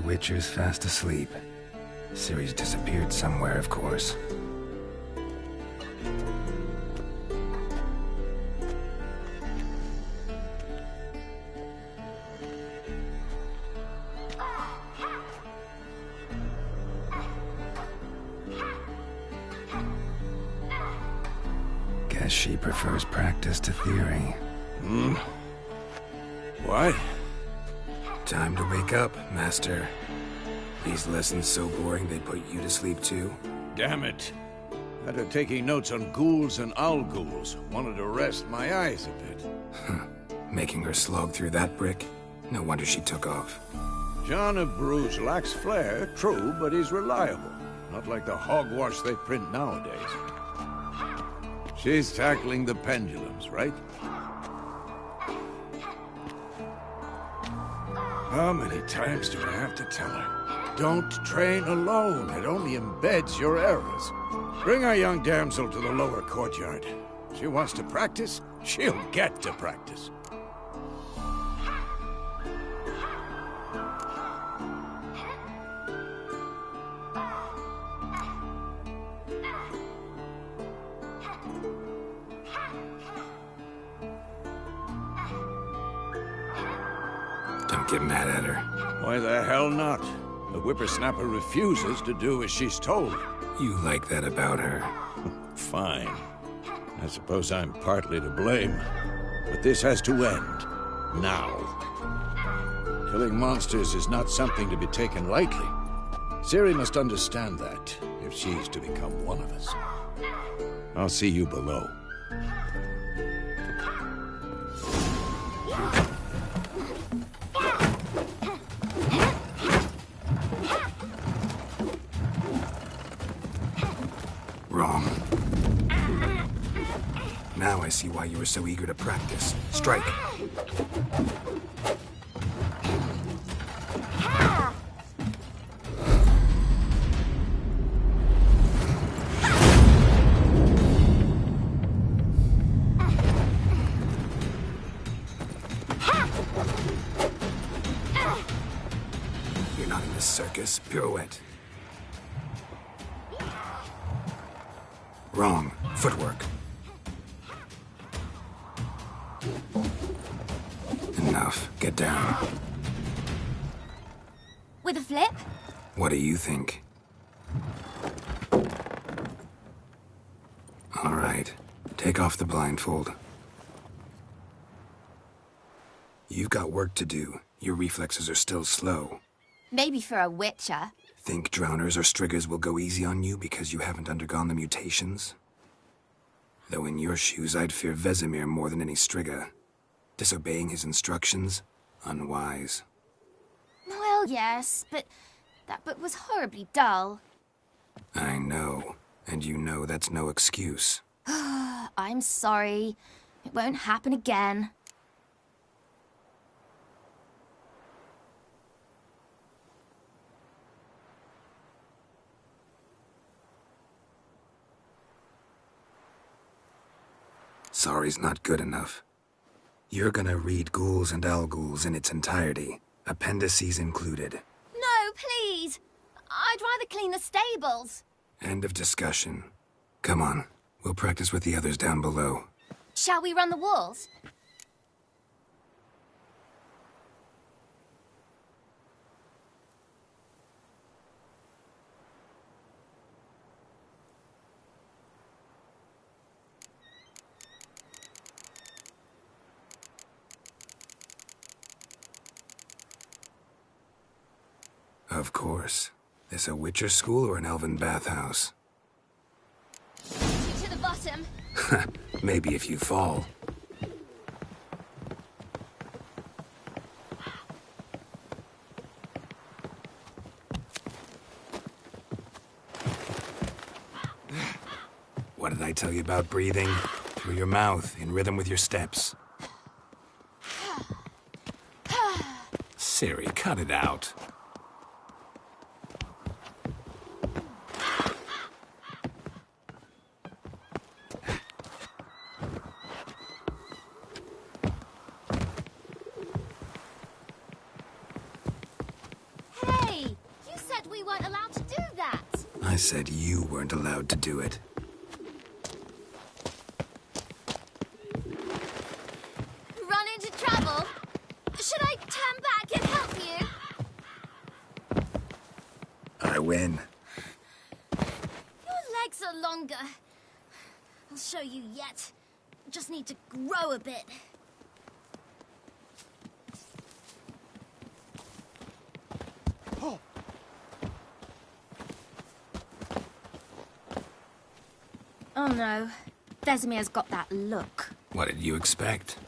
Witcher's fast asleep. Ciri's disappeared somewhere, of course. Guess she prefers practice to theory. What? Time to wake up, Master. These lessons so boring they'd put you to sleep too? Damn it. After taking notes on ghouls and owl-ghouls, wanted to rest my eyes a bit. Making her slog through that brick? No wonder she took off. John of Bruges lacks flair, true, but he's reliable. Not like the hogwash they print nowadays. She's tackling the pendulums, right? How many times do I have to tell her? Don't train alone. It only embeds your errors. Bring our young damsel to the lower courtyard. She wants to practice, she'll get to practice. Don't get mad at her. Why the hell not? The whippersnapper refuses to do as she's told. You like that about her. Fine. I suppose I'm partly to blame. But this has to end. Now. Killing monsters is not something to be taken lightly. Ciri must understand that, if she's to become one of us. I'll see you below. Wrong. Now I see why you were so eager to practice. Strike. You're not in this circus. Pirouette. Wrong. Footwork. Enough. Get down. With a flip? What do you think? All right. Take off the blindfold. You've got work to do. Your reflexes are still slow. Maybe for a witcher. Think drowners or striggers will go easy on you because you haven't undergone the mutations? Though in your shoes, I'd fear Vesemir more than any strigger. Disobeying his instructions? Unwise. Well, yes, but that book was horribly dull. I know. And you know that's no excuse. I'm sorry. It won't happen again. Sorry's not good enough. You're gonna read Ghouls and Owl-Ghouls in its entirety, appendices included. No, please! I'd rather clean the stables. End of discussion. Come on, we'll practice with the others down below. Shall we run the walls? Of course. This a Witcher school or an elven bathhouse? To the bottom. Maybe if you fall. What did I tell you about breathing? Through your mouth, in rhythm with your steps. Ciri, cut it out. Hey, I said you weren't allowed to do it. Run into trouble? Should I turn back and help you? I win. Your legs are longer. I'll show you yet. Just need to grow a bit. Oh no, Vesemir's got that look. What did you expect?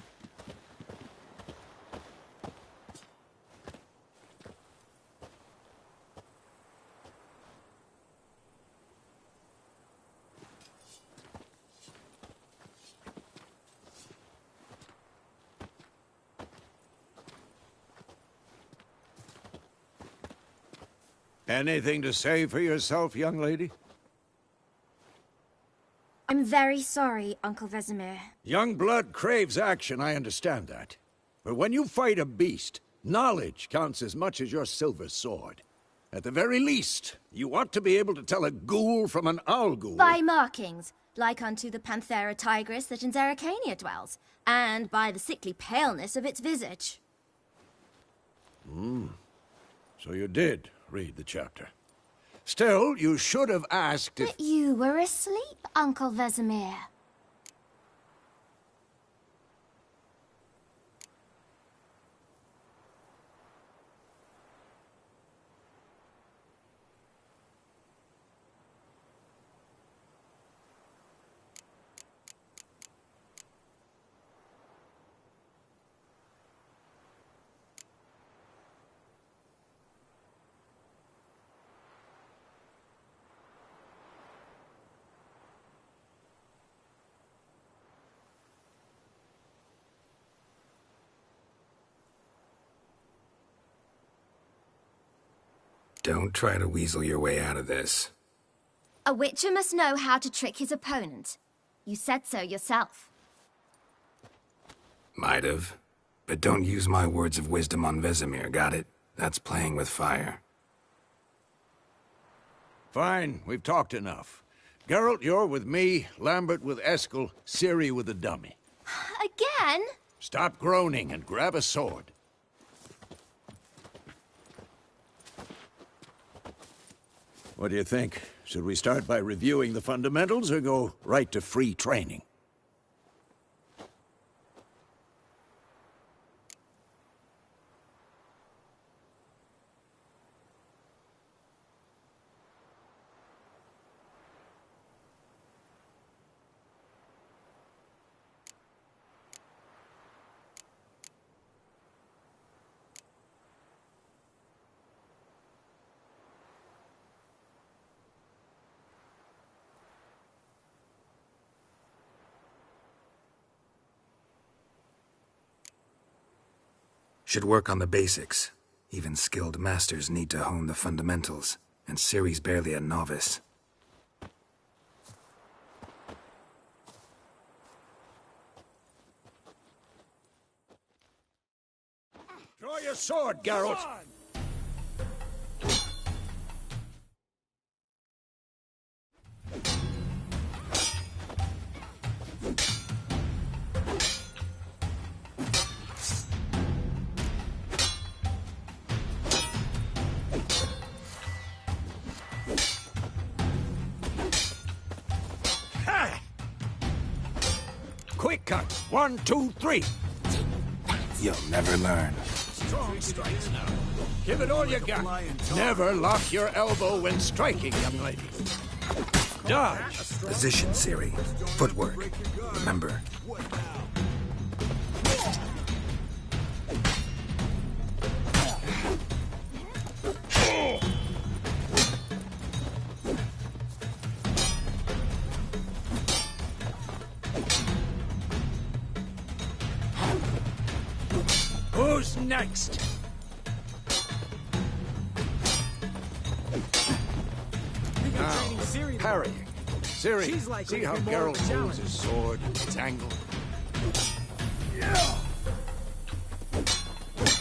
Anything to say for yourself, young lady? I'm very sorry, Uncle Vesemir. Young blood craves action, I understand that. But when you fight a beast, knowledge counts as much as your silver sword. At the very least, you ought to be able to tell a ghoul from an owl ghoul. By markings, like unto the Panthera tigris that in Zerrikania dwells, and by the sickly paleness of its visage. So you did read the chapter. Still, you should have asked if... But you were asleep, Uncle Vesemir. Don't try to weasel your way out of this. A witcher must know how to trick his opponent. You said so yourself. Might have. But don't use my words of wisdom on Vesemir, got it? That's playing with fire. Fine, we've talked enough. Geralt, you're with me, Lambert with Eskel, Ciri with the dummy. Again? Stop groaning and grab a sword. What do you think? Should we start by reviewing the fundamentals or go right to free training? Should work on the basics. Even skilled masters need to hone the fundamentals, and Ciri's barely a novice. Draw your sword, Geralt! Quick cut! 1, 2, 3! You'll never learn. Strong strikes now. Give it all you got. Never lock your elbow when striking, young lady. Dodge! Position, Ciri. Footwork. Remember. Who's next? Now, parrying. Ciri, like see how looking more of a Geralt challenge. moves his sword, its angle?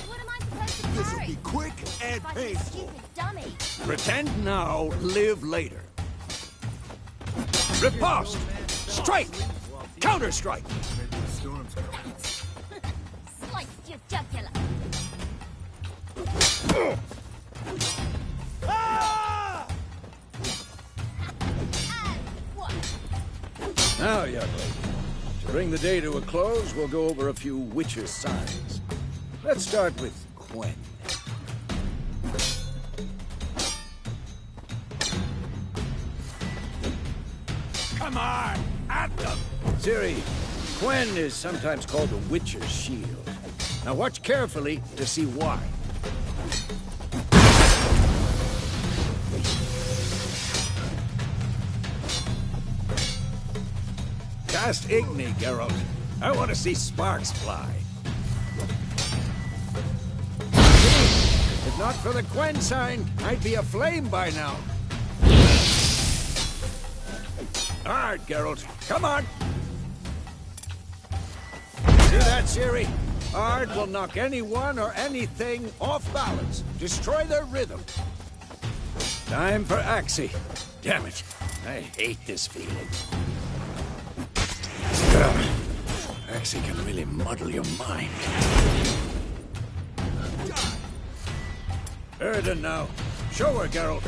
What am I supposed to carry? Quick and If I be a painful. stupid dummy. Pretend now, live later. Riposte! Strike! Counter-strike! Slice your jugular. And what? Now, young lady, to bring the day to a close, we'll go over a few witcher signs. Let's start with Quen. Come on, at them! Ciri, Quen is sometimes called the Witcher's Shield. Now watch carefully to see why. Cast Igni, Geralt. I want to see sparks fly. If not for the Quen sign, I'd be aflame by now. Hard, Geralt. Come on! See that, Ciri? Ard will knock anyone or anything off balance. Destroy their rhythm. Time for Axie. Damn it. I hate this feeling. Ugh. Axie can really muddle your mind. Erden now. Show her, Geralt.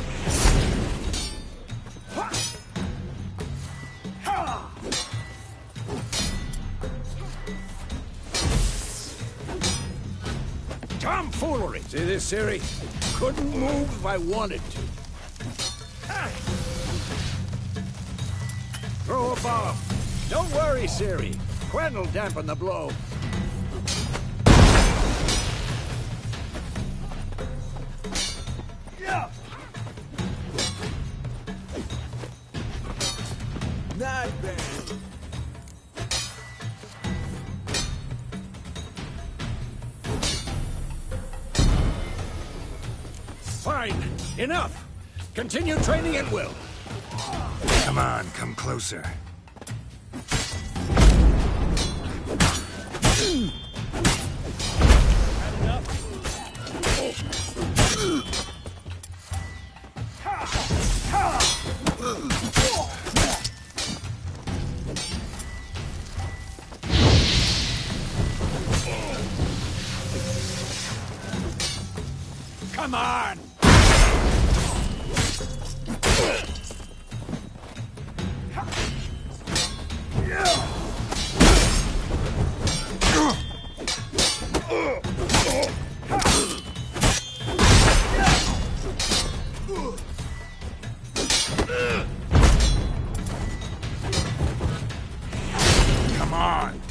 Tomfoolery! See this, Ciri? Couldn't move if I wanted to. Throw a bomb. Don't worry, Ciri. Quen will dampen the blow. Yeah. Not bad. Fine. Enough. Continue training at will. Come on, come closer. Come on! Come on!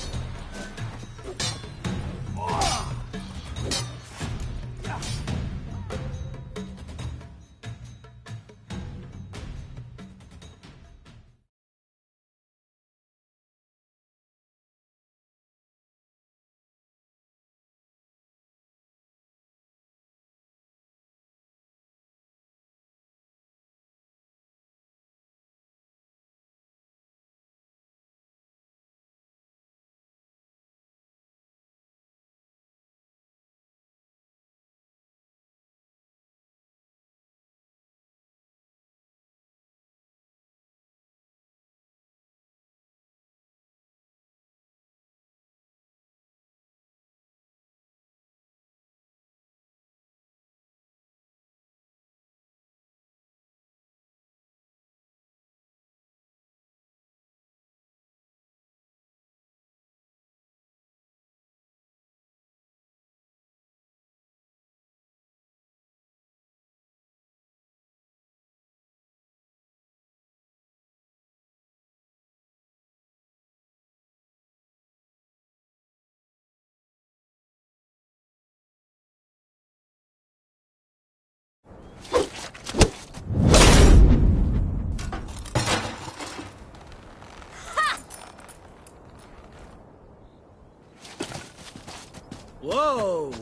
Whoa!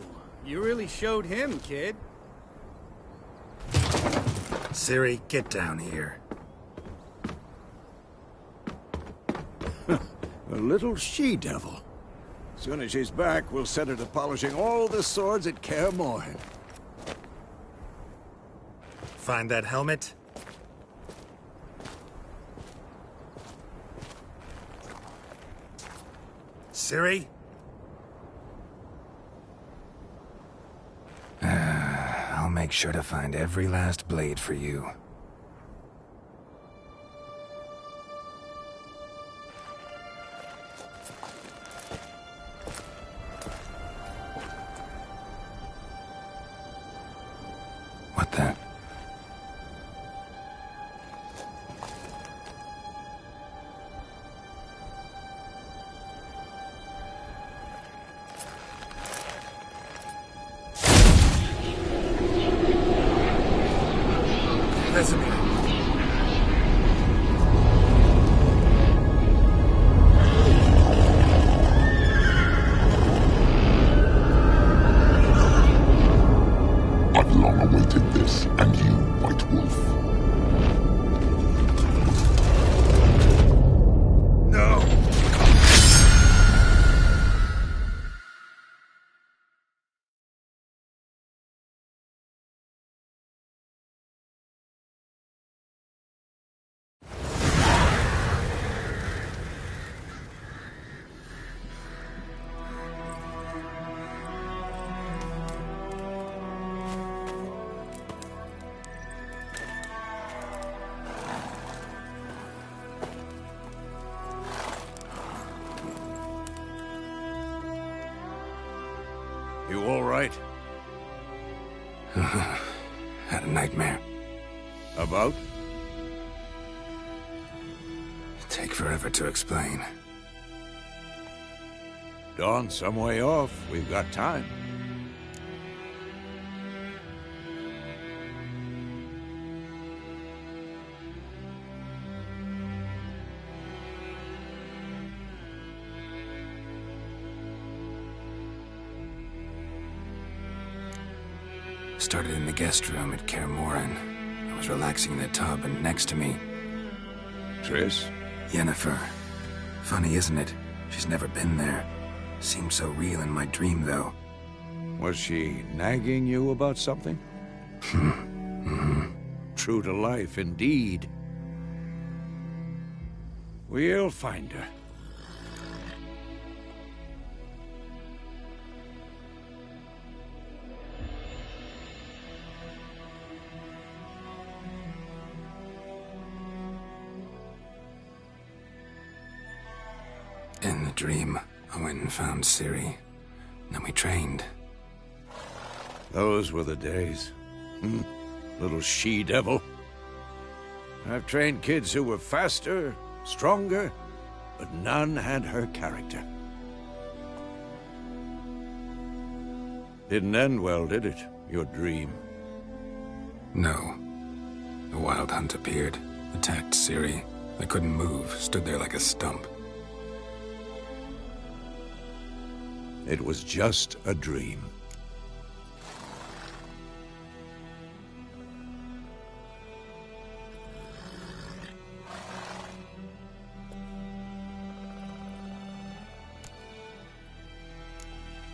You really showed him, kid. Ciri, get down here. A little she-devil. Soon as she's back, we'll set her to polishing all the swords at Kaer Morhen. Find that helmet? Siri? I'll make sure to find every last blade for you. What the? Vesemir. I've long awaited this, and you, White Wolf. No! You all right? Had a nightmare. About? Take forever to explain. Dawn's some way off. We've got time. Started in the guest room at Kaer Morhen. I was relaxing in the tub, and next to me, Triss? Yennefer. Funny, isn't it? She's never been there. Seemed so real in my dream, though. Was she nagging you about something? True to life, indeed. We'll find her. In the dream, I went and found Ciri. Then we trained. Those were the days. Little she-devil. I've trained kids who were faster, stronger, but none had her character. Didn't end well, did it? Your dream? No. The Wild Hunt appeared, attacked Ciri. I couldn't move, stood there like a stump. It was just a dream.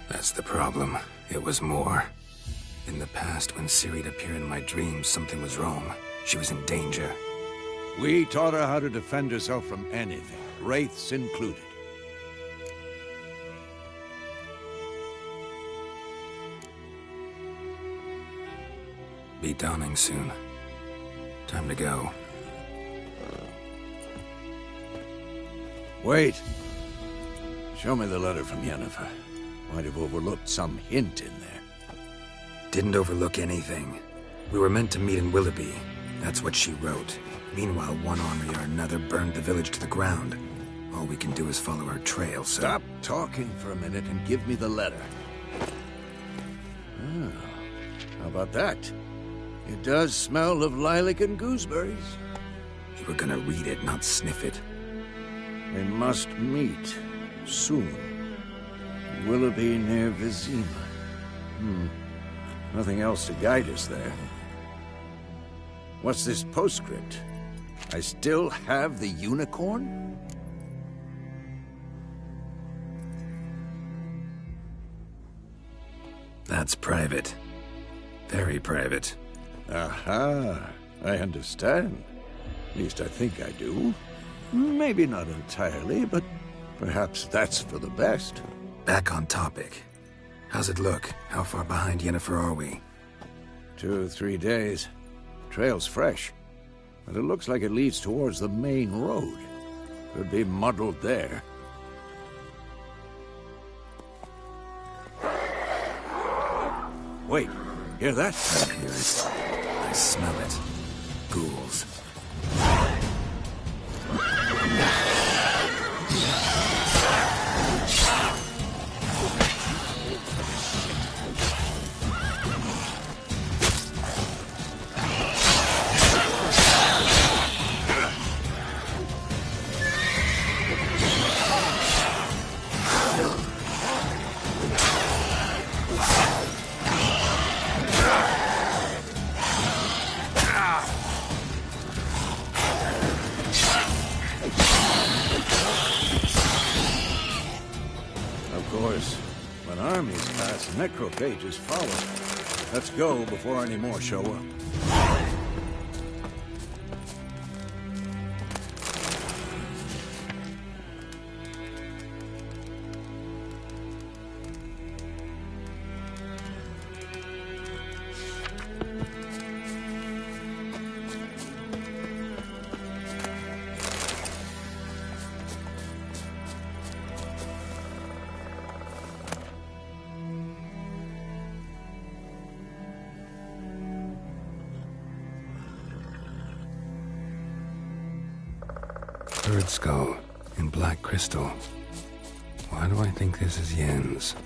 That's the problem. It was more. In the past, when Ciri'd appear in my dreams, something was wrong. She was in danger. We taught her how to defend herself from anything, wraiths included. Be dawning soon. Time to go. Wait. Show me the letter from Yennefer. Might have overlooked some hint in there. Didn't overlook anything. We were meant to meet in Willoughby. That's what she wrote. Meanwhile, one army or another burned the village to the ground. All we can do is follow her trail, so... Stop talking for a minute and give me the letter. Ah, how about that? It does smell of lilac and gooseberries. You were gonna read it, not sniff it. We must meet soon. Willoughby near Vizima. Nothing else to guide us there. What's this postscript? I still have the unicorn? That's private. Very private. Aha, I understand. At least I think I do. Maybe not entirely, but Perhaps that's for the best. Back on topic. How's it look? How far behind Yennefer are we? 2 or 3 days. Trail's fresh, but it looks like it leads towards the main road. Could be muddled there. Wait, hear that? I hear it. I smell it. Ghouls. Necrophages follow. Let's go before any more show up. Bird skull and black crystal. Why do I think this is Yen's?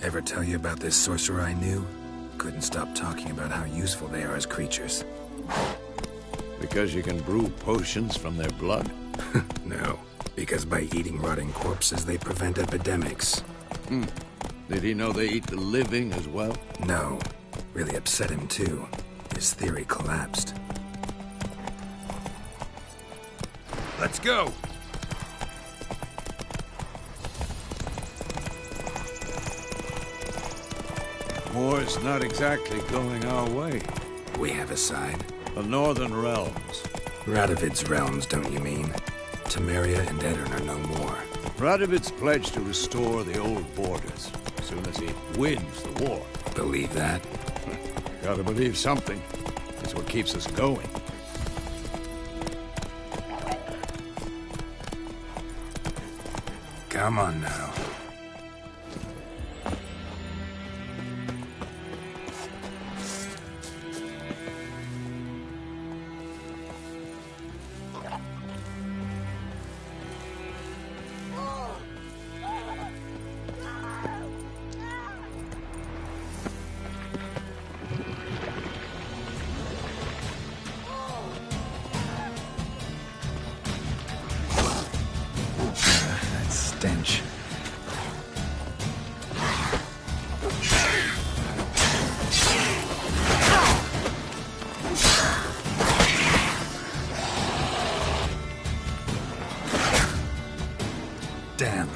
Ever tell you about this sorcerer I knew? Couldn't stop talking about how useful they are as creatures. Because you can brew potions from their blood? No, because by eating rotting corpses, they prevent epidemics. Did he know they eat the living as well? No. Really upset him, too. His theory collapsed. Let's go! War's not exactly going our way. We have a side. The Northern Realms. Radovid's realms, don't you mean? Temeria and Edirn are no more. Radovid's pledged to restore the old borders as soon as he wins the war. Believe that? Gotta believe something. That's what keeps us going. Come on now. Stench. Damn.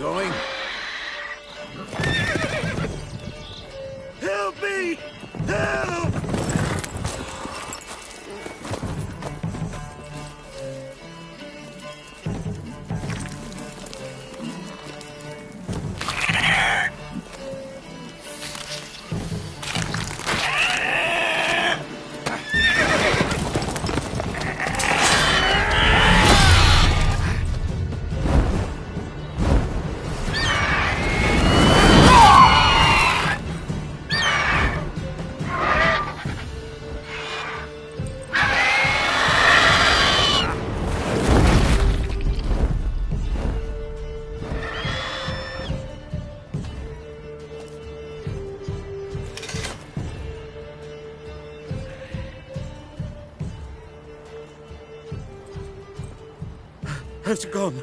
going? Help me! Help! Has it gone?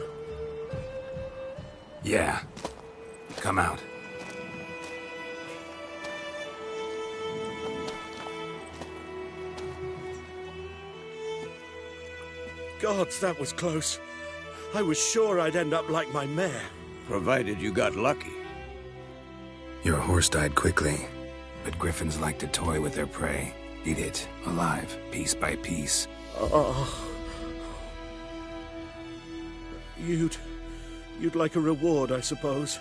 Yeah. Come out. Gods, that was close. I was sure I'd end up like my mare. Provided you got lucky. Your horse died quickly, but griffins like to toy with their prey. Eat it, alive, piece by piece. Oh. You'd like a reward, I suppose.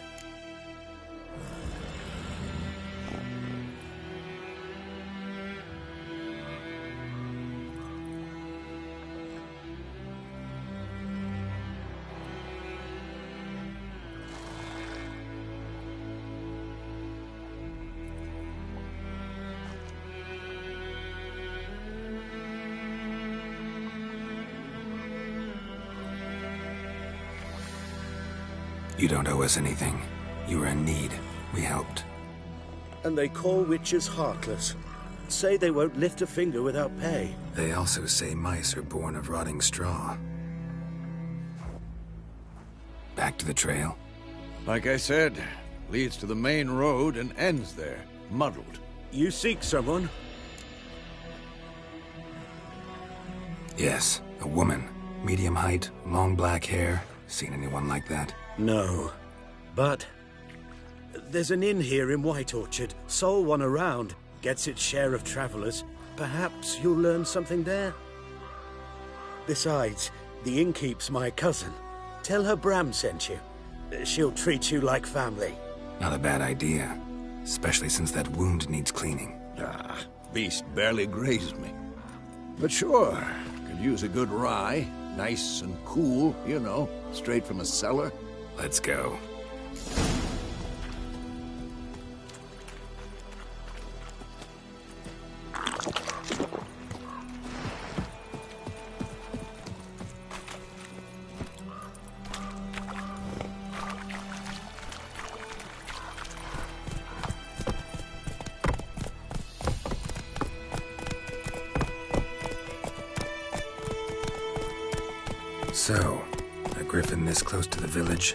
You don't owe us anything. You were in need. We helped. And they call witches heartless. Say they won't lift a finger without pay. They also say mice are born of rotting straw. Back to the trail? Like I said, leads to the main road and ends there, muddled. You seek someone? Yes, a woman. Medium height, long black hair. Seen anyone like that? No. But there's an inn here in White Orchard. Sole one around. Gets its share of travelers. Perhaps you'll learn something there? Besides, the innkeep's my cousin. Tell her Bram sent you. She'll treat you like family. Not a bad idea. Especially since that wound needs cleaning. Ah, beast barely grazed me. But sure, could use a good rye. Nice and cool, you know, straight from a cellar. Let's go. So, a griffin this close to the village?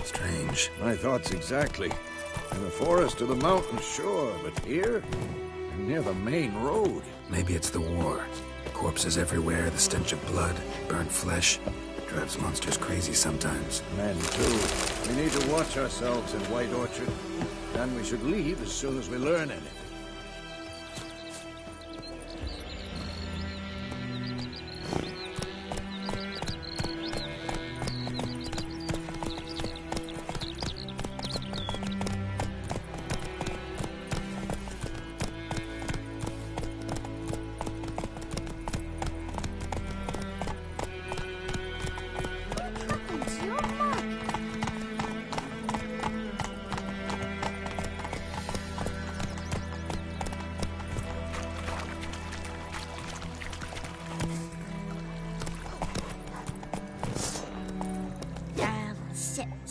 Strange. My thoughts exactly. In the forest or the mountain, sure, but here? And near the main road. Maybe it's the war. Corpses everywhere, the stench of blood, burnt flesh. Drives monsters crazy sometimes. Men, too. We need to watch ourselves in White Orchard. And we should leave as soon as we learn anything.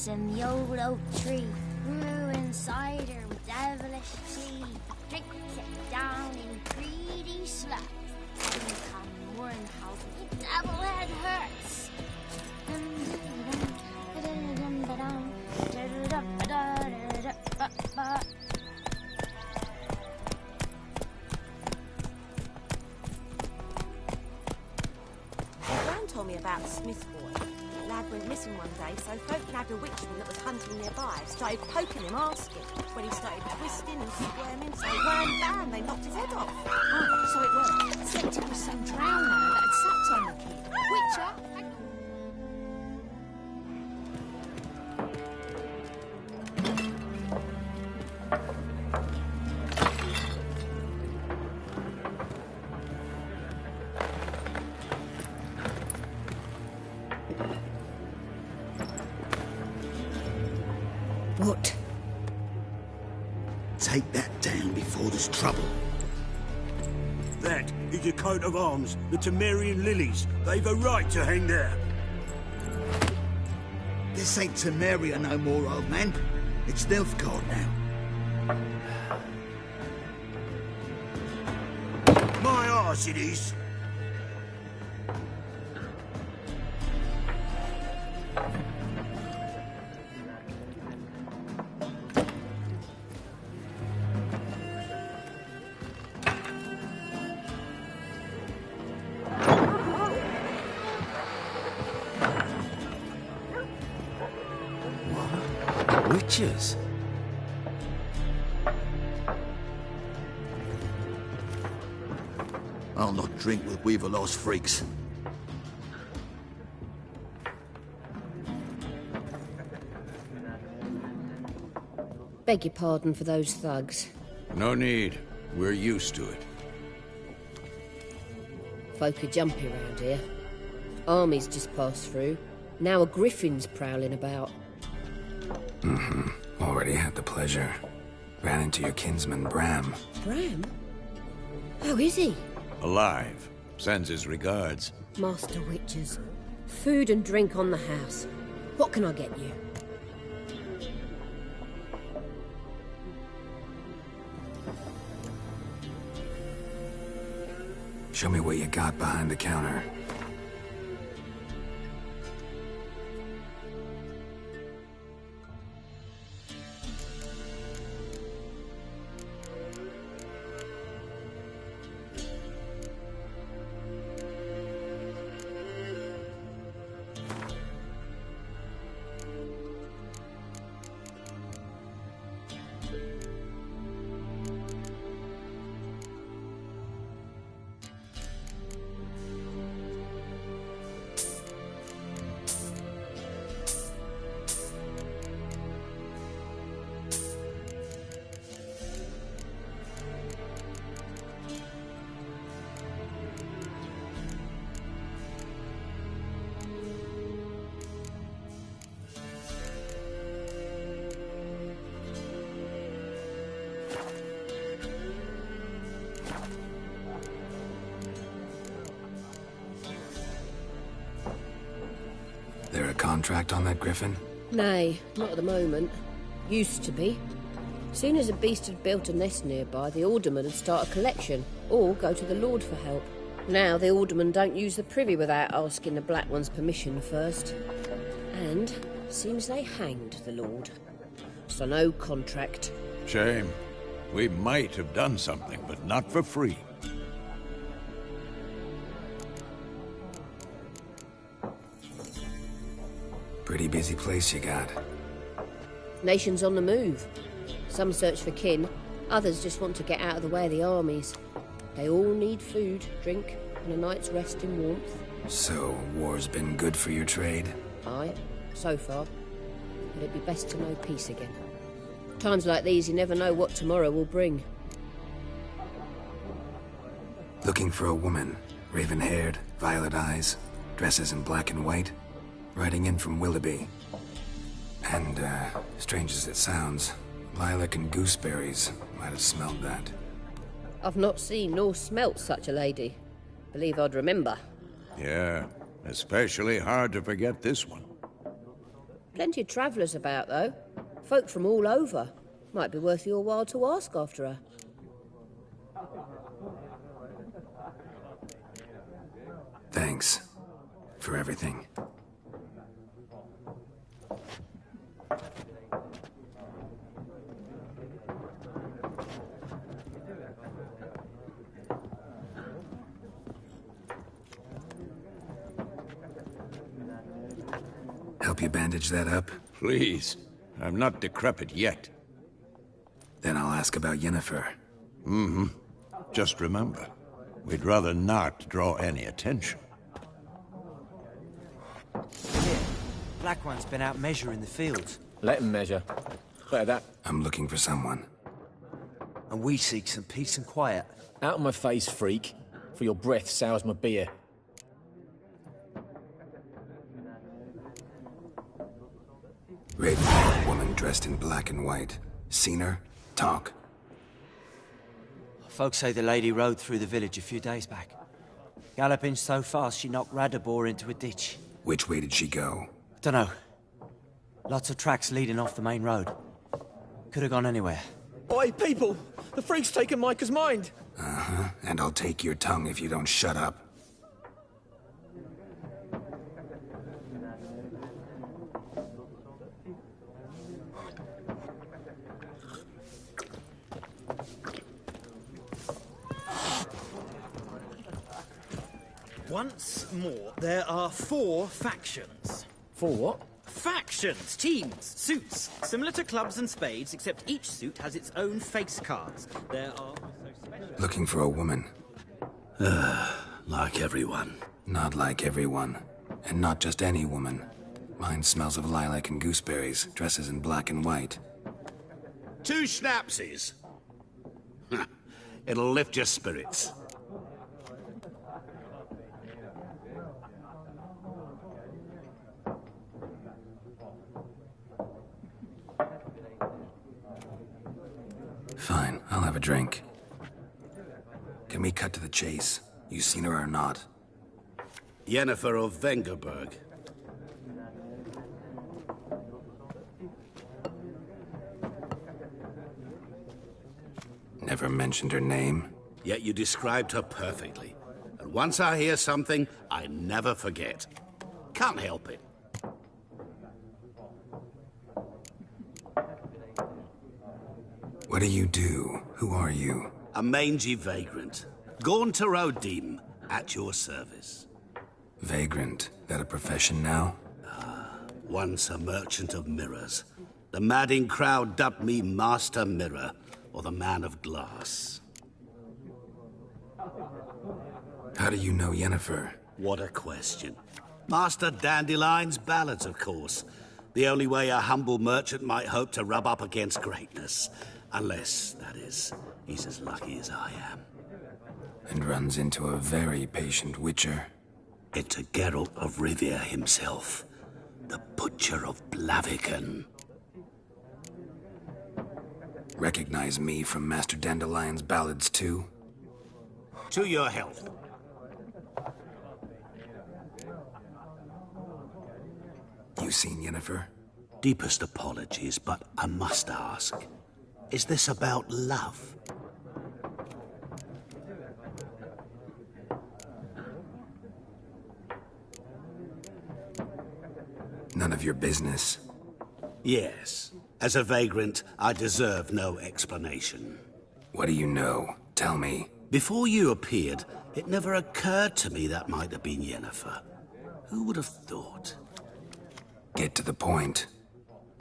In the old oak tree, brewing cider with devilish tea. Drink it down in greedy slugs. Then come morning house, the devil head hurts. Gran told me about the Smith boy. The lad went missing one day, so folk nabbed a witchman that was hunting nearby, started poking him, asking. When he started twisting and squirming, so wham bam, they knocked his head off. Oh, so it was. Except it was some drowner that had sucked on the kid. Witcher? What? Take that down before there's trouble. That is a coat of arms, the Temerian lilies. They've a right to hang there. This ain't Temeria no more, old man. It's Nilfgaard now. My arse it is. Witches? I'll not drink with Weaverlost freaks. Beg your pardon for those thugs. No need. We're used to it. Folk are jumpy around here. Armies just passed through. Now a griffin's prowling about. Already had the pleasure. Ran into your kinsman, Bram. Bram? How is he? Alive. Sends his regards. Master Witchers. Food and drink on the house. What can I get you? Show me what you got behind the counter. There a contract on that griffin? Nay, not at the moment. Used to be. Soon as a beast had built a nest nearby, the alderman would start a collection, or go to the Lord for help. Now the aldermen don't use the privy without asking the Black One's permission first. And seems they hanged the Lord. So no contract. Shame. We might have done something, but not for free. Pretty busy place you got. Nations on the move. Some search for kin, others just want to get out of the way of the armies. They all need food, drink, and a night's rest in warmth. So, war's been good for your trade? Aye, so far. But it'd be best to know peace again. Times like these, you never know what tomorrow will bring. Looking for a woman. Raven-haired, violet eyes, dresses in black and white. Riding in from Willoughby. And, strange as it sounds, lilac and gooseberries might have smelled that. I've not seen nor smelt such a lady. Believe I'd remember. Yeah, especially hard to forget this one. Plenty of travellers about, though. Folk from all over. Might be worth your while to ask after her. Thanks. For everything. you bandage that up? Please. I'm not decrepit yet. Then I'll ask about Yennefer. Mm-hmm. Just remember, we'd rather not draw any attention. Yeah, Black One's been out measuring the fields. Let him measure. Clear that. I'm looking for someone. And we seek some peace and quiet. Out of my face, freak. For your breath sours my beer. Raven, woman dressed in black and white. Seen her? Talk. Folks say the lady rode through the village a few days back. Galloping so fast she knocked Radabor into a ditch. Which way did she go? Dunno. Lots of tracks leading off the main road. Could have gone anywhere. Oi, people! The freak's taken Micah's mind! Uh-huh. And I'll take your tongue if you don't shut up. Once more, there are 4 factions. 4 what? Factions, teams, suits. Similar to clubs and spades, except each suit has its own face cards. There are also special... Looking for a woman. Like everyone. Not like everyone. And not just any woman. Mine smells of lilac and gooseberries, dresses in black and white. 2 schnapsies. It'll lift your spirits. Fine, I'll have a drink. Can we cut to the chase? You seen her or not? Yennefer of Vengerberg. Never mentioned her name? Yet you described her perfectly. And once I hear something, I never forget. Can't help it. What do you do? Who are you? A mangy vagrant. Gaunter Odim, at your service. Vagrant? That a profession now? Once a merchant of mirrors. The madding crowd dubbed me Master Mirror, or the Man of Glass. How do you know Yennefer? What a question. Master Dandelion's ballads, of course. The only way a humble merchant might hope to rub up against greatness. Unless, that is, he's as lucky as I am. And runs into a very patient witcher. It's a Geralt of Rivia himself. The Butcher of Blaviken. Recognize me from Master Dandelion's ballads, too? To your health. You seen Yennefer? Deepest apologies, but I must ask. Is this about love? None of your business. Yes. As a vagrant, I deserve no explanation. What do you know? Tell me. Before you appeared, it never occurred to me that might have been Yennefer. Who would have thought? Get to the point.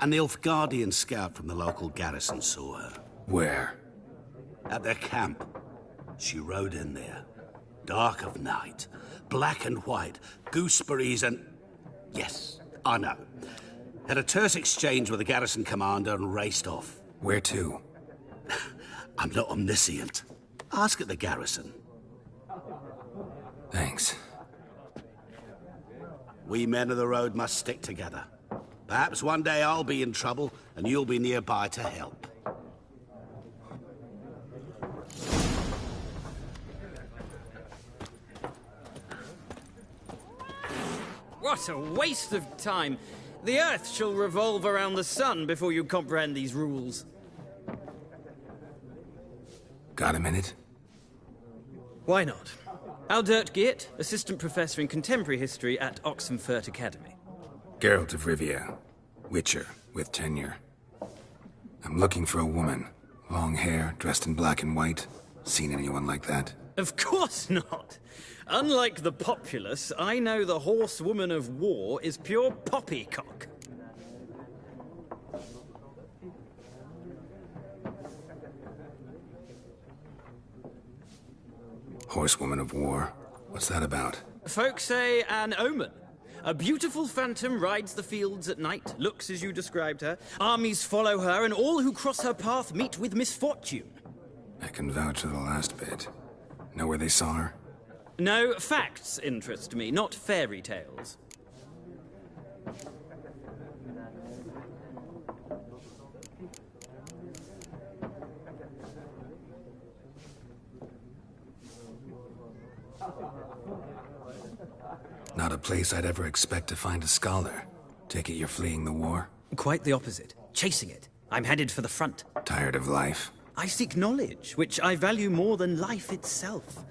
An Nilfgaardian scout from the local garrison saw her. Where? At their camp. She rode in there. Dark of night. Black and white. Gooseberries and... Yes, I know. Had a terse exchange with the garrison commander and raced off. Where to? I'm not omniscient. Ask at the garrison. Thanks. We men of the road must stick together. Perhaps one day I'll be in trouble and you'll be nearby to help. What a waste of time! The Earth shall revolve around the sun before you comprehend these rules. Got a minute? Why not? Aldert Geert, Assistant Professor in Contemporary History at Oxenfurt Academy. Geralt of Rivia. Witcher, with tenure. I'm looking for a woman. Long hair, dressed in black and white. Seen anyone like that? Of course not. Unlike the populace, I know the horsewoman of war is pure poppycock. Horsewoman of war? What's that about? Folks say an omen. A beautiful phantom rides the fields at night, looks as you described her. Armies follow her, and all who cross her path meet with misfortune. I can vouch for the last bit. Know where they saw her? No, facts interest me, not fairy tales. Not a place I'd ever expect to find a scholar. Take it you're fleeing the war? Quite the opposite. Chasing it. I'm headed for the front. Tired of life? I seek knowledge, which I value more than life itself.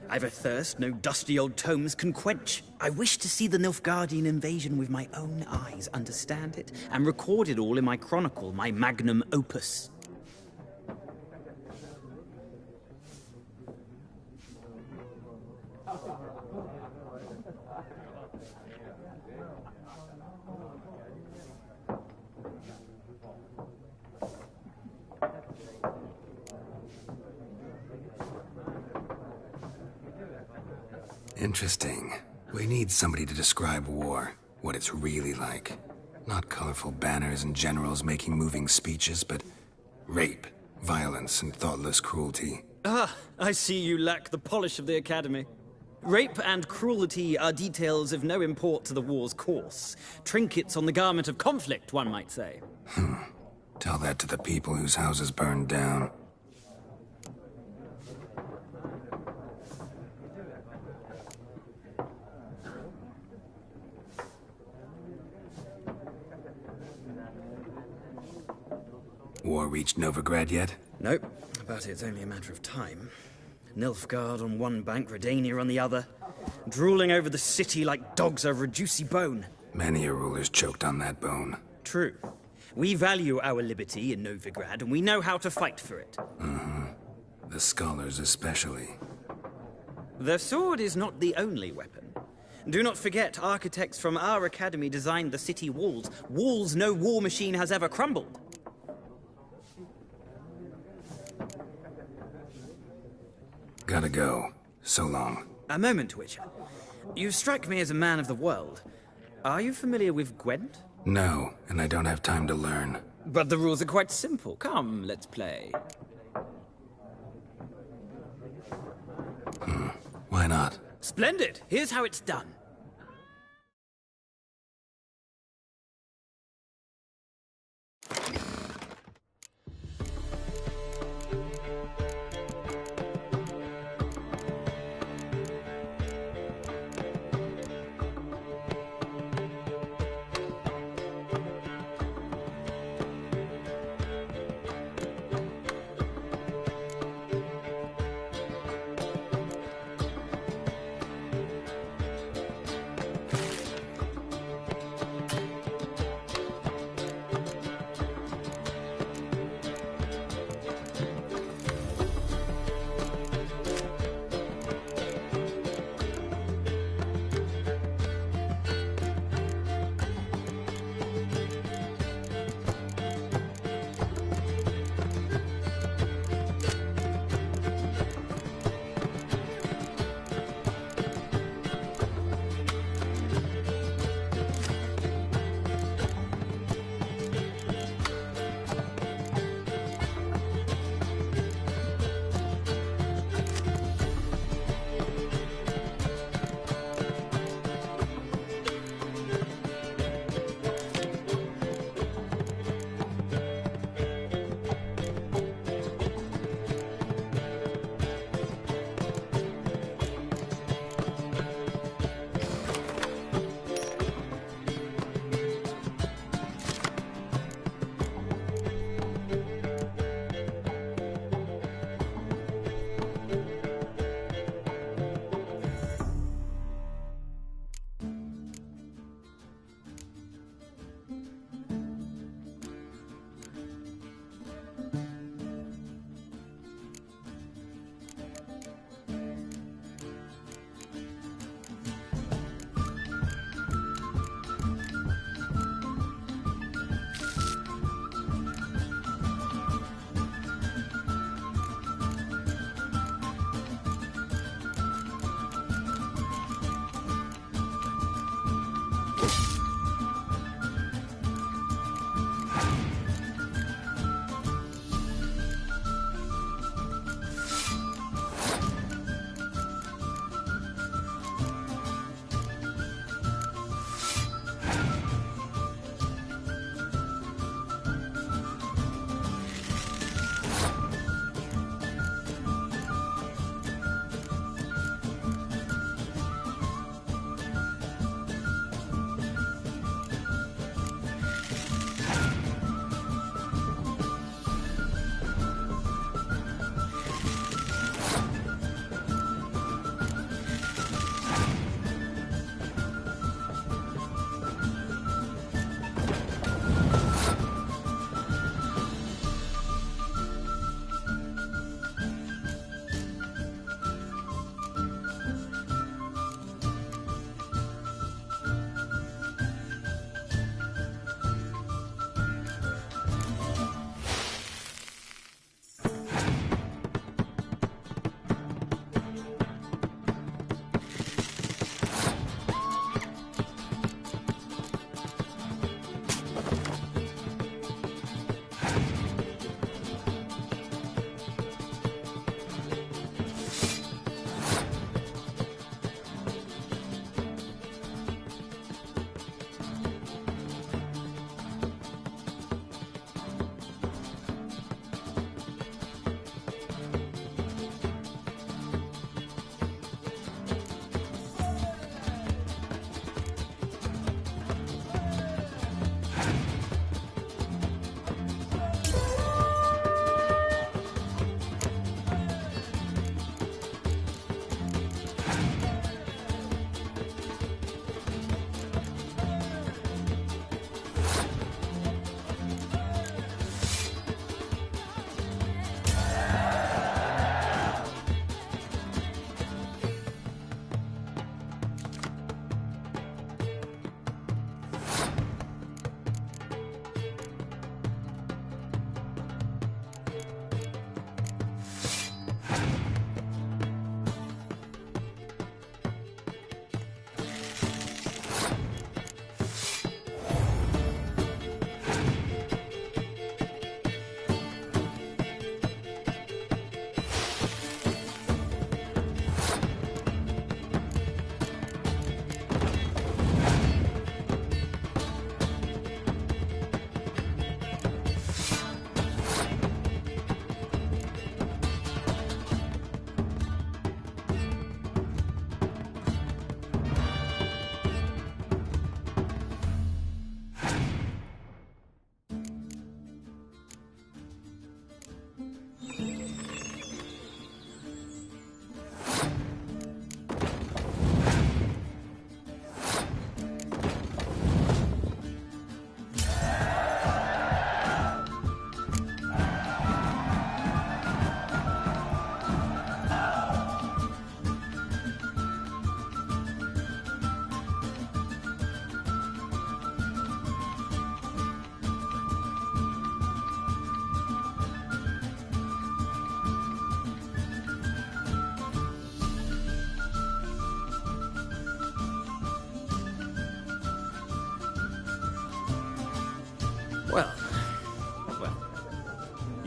I've a thirst no dusty old tomes can quench. I wish to see the Nilfgaardian invasion with my own eyes, understand it, and record it all in my chronicle, my magnum opus. Interesting. We need somebody to describe war, what it's really like. Not colorful banners and generals making moving speeches, but rape, violence, and thoughtless cruelty. Ah, I see you lack the polish of the Academy. Rape and cruelty are details of no import to the war's course. Trinkets on the garment of conflict, one might say. Tell that to the people whose houses burned down. War reached Novigrad yet? Nope, but it's only a matter of time. Nilfgaard on one bank, Redania on the other. Drooling over the city like dogs over a juicy bone. Many a ruler's choked on that bone. True. We value our liberty in Novigrad, and we know how to fight for it. The scholars especially. The sword is not the only weapon. Do not forget, architects from our academy designed the city walls. Walls no war machine has ever crumbled. Gotta go. So long. A moment, Witcher. You strike me as a man of the world. Are you familiar with Gwent? No, and I don't have time to learn. But the rules are quite simple. Come, let's play. Why not? Splendid. Here's how it's done.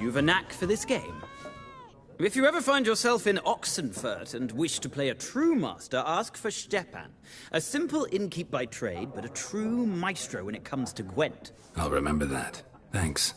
you've a knack for this game. If you ever find yourself in Oxenfurt and wish to play a true master, ask for Stepan. A simple innkeep by trade, but a true maestro when it comes to Gwent. I'll remember that. Thanks.